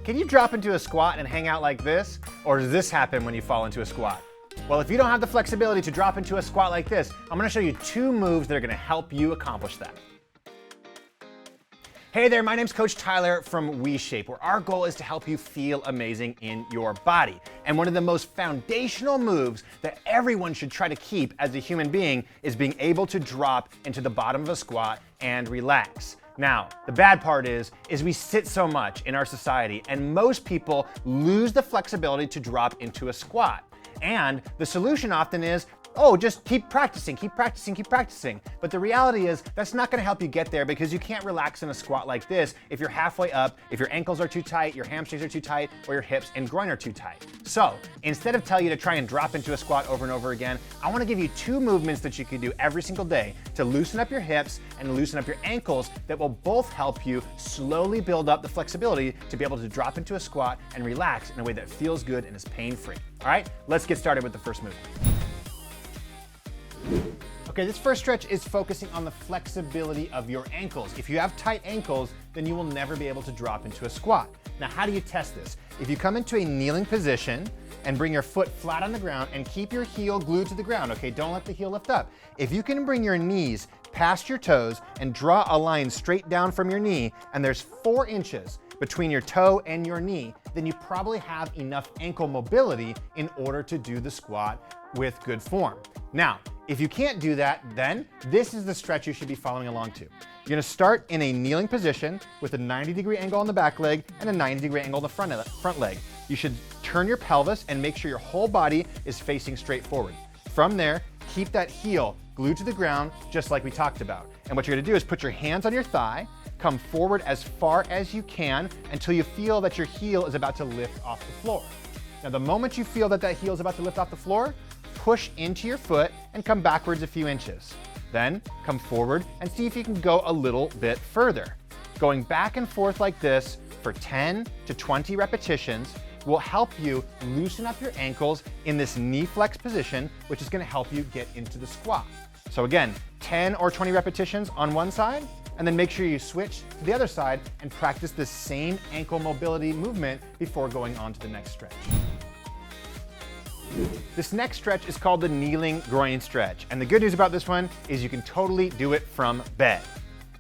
Can you drop into a squat and hang out like this? Or does this happen when you fall into a squat? Well, if you don't have the flexibility to drop into a squat like this, I'm gonna show you 2 moves that are gonna help you accomplish that. Hey there, my name's Coach Tyler from WeShape, where our goal is to help you feel amazing in your body. And one of the most foundational moves that everyone should try to keep as a human being is being able to drop into the bottom of a squat and relax. Now, the bad part is we sit so much in our society, and most people lose the flexibility to drop into a squat. And the solution often is, oh, just keep practicing, keep practicing, keep practicing. But the reality is that's not gonna help you get there, because you can't relax in a squat like this if you're halfway up, if your ankles are too tight, your hamstrings are too tight, or your hips and groin are too tight. So instead of telling you to try and drop into a squat over and over again, I wanna give you 2 movements that you can do every single day to loosen up your hips and loosen up your ankles that will both help you slowly build up the flexibility to be able to drop into a squat and relax in a way that feels good and is pain-free. All right, let's get started with the first move. Okay, this first stretch is focusing on the flexibility of your ankles. If you have tight ankles, then you will never be able to drop into a squat. Now, how do you test this? If you come into a kneeling position and bring your foot flat on the ground and keep your heel glued to the ground, okay? Don't let the heel lift up. If you can bring your knees past your toes and draw a line straight down from your knee, and there's 4 inches between your toe and your knee, then you probably have enough ankle mobility in order to do the squat with good form. Now, if you can't do that, then this is the stretch you should be following along to. You're gonna start in a kneeling position with a 90-degree angle on the back leg and a 90-degree angle on the front leg. You should turn your pelvis and make sure your whole body is facing straight forward. From there, keep that heel glued to the ground, just like we talked about. And what you're gonna do is put your hands on your thigh, come forward as far as you can until you feel that your heel is about to lift off the floor. Now, the moment you feel that heel is about to lift off the floor, push into your foot and come backwards a few inches. Then come forward and see if you can go a little bit further. Going back and forth like this for 10 to 20 repetitions will help you loosen up your ankles in this knee flex position, which is gonna help you get into the squat. So again, 10 or 20 repetitions on one side, and then make sure you switch to the other side and practice the same ankle mobility movement before going on to the next stretch. This next stretch is called the kneeling groin stretch. And the good news about this one is you can totally do it from bed.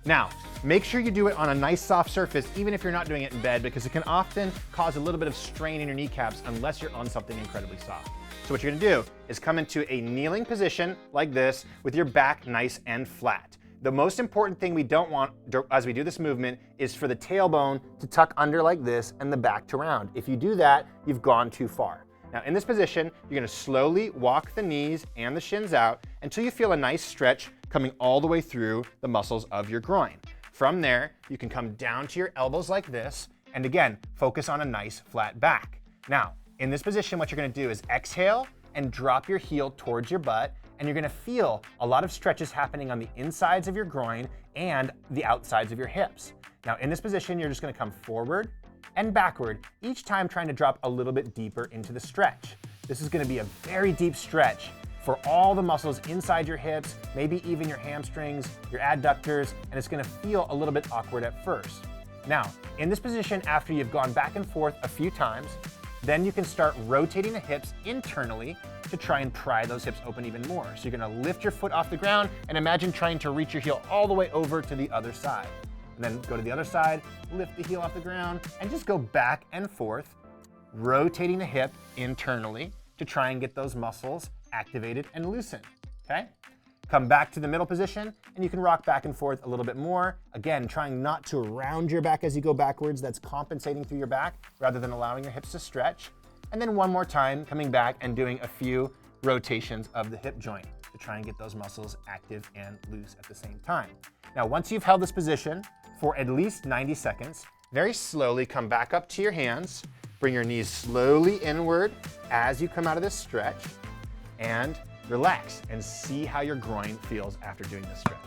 Now, make sure you do it on a nice soft surface, even if you're not doing it in bed, because it can often cause a little bit of strain in your kneecaps unless you're on something incredibly soft. So what you're gonna do is come into a kneeling position like this with your back nice and flat. The most important thing we don't want as we do this movement is for the tailbone to tuck under like this and the back to round. If you do that, you've gone too far. Now, in this position, you're gonna slowly walk the knees and the shins out until you feel a nice stretch coming all the way through the muscles of your groin. From there, you can come down to your elbows like this, and again, focus on a nice flat back. Now, in this position, what you're gonna do is exhale and drop your heel towards your butt, and you're gonna feel a lot of stretches happening on the insides of your groin and the outsides of your hips. Now, in this position, you're just gonna come forward and backward, each time trying to drop a little bit deeper into the stretch. This is gonna be a very deep stretch for all the muscles inside your hips, maybe even your hamstrings, your adductors, and it's gonna feel a little bit awkward at first. Now, in this position, after you've gone back and forth a few times, then you can start rotating the hips internally to try and pry those hips open even more. So you're gonna lift your foot off the ground and imagine trying to reach your heel all the way over to the other side. And then go to the other side, lift the heel off the ground, and just go back and forth, rotating the hip internally to try and get those muscles activated and loosened, okay? Come back to the middle position, and you can rock back and forth a little bit more. Again, trying not to round your back as you go backwards. That's compensating through your back rather than allowing your hips to stretch. And then one more time, coming back and doing a few rotations of the hip joint to try and get those muscles active and loose at the same time. Now, once you've held this position for at least 90 seconds, very slowly come back up to your hands, bring your knees slowly inward as you come out of this stretch, and relax and see how your groin feels after doing this stretch.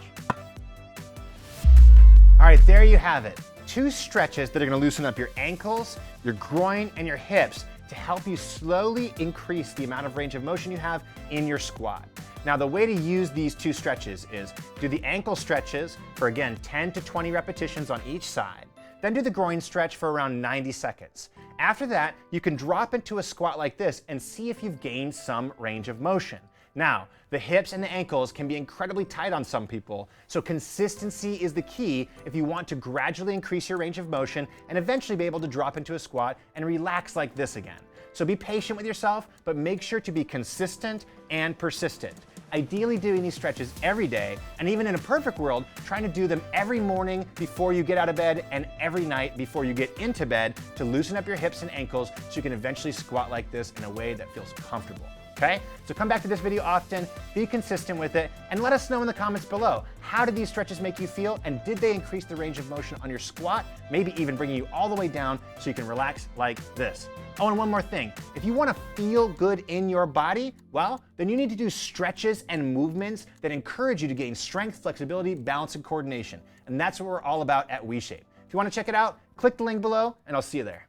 All right, there you have it. 2 stretches that are gonna loosen up your ankles, your groin, and your hips to help you slowly increase the amount of range of motion you have in your squat. Now, the way to use these 2 stretches is do the ankle stretches for, again, 10 to 20 repetitions on each side. Then do the groin stretch for around 90 seconds. After that, you can drop into a squat like this and see if you've gained some range of motion. Now, the hips and the ankles can be incredibly tight on some people, so consistency is the key if you want to gradually increase your range of motion and eventually be able to drop into a squat and relax like this again. So be patient with yourself, but make sure to be consistent and persistent. Ideally doing these stretches every day, and even in a perfect world, trying to do them every morning before you get out of bed and every night before you get into bed to loosen up your hips and ankles so you can eventually squat like this in a way that feels comfortable. Okay? So come back to this video often, be consistent with it, and let us know in the comments below, how did these stretches make you feel, and did they increase the range of motion on your squat, maybe even bringing you all the way down so you can relax like this. Oh, and one more thing, if you want to feel good in your body, well, then you need to do stretches and movements that encourage you to gain strength, flexibility, balance, and coordination. And that's what we're all about at WeShape. If you want to check it out, click the link below, and I'll see you there.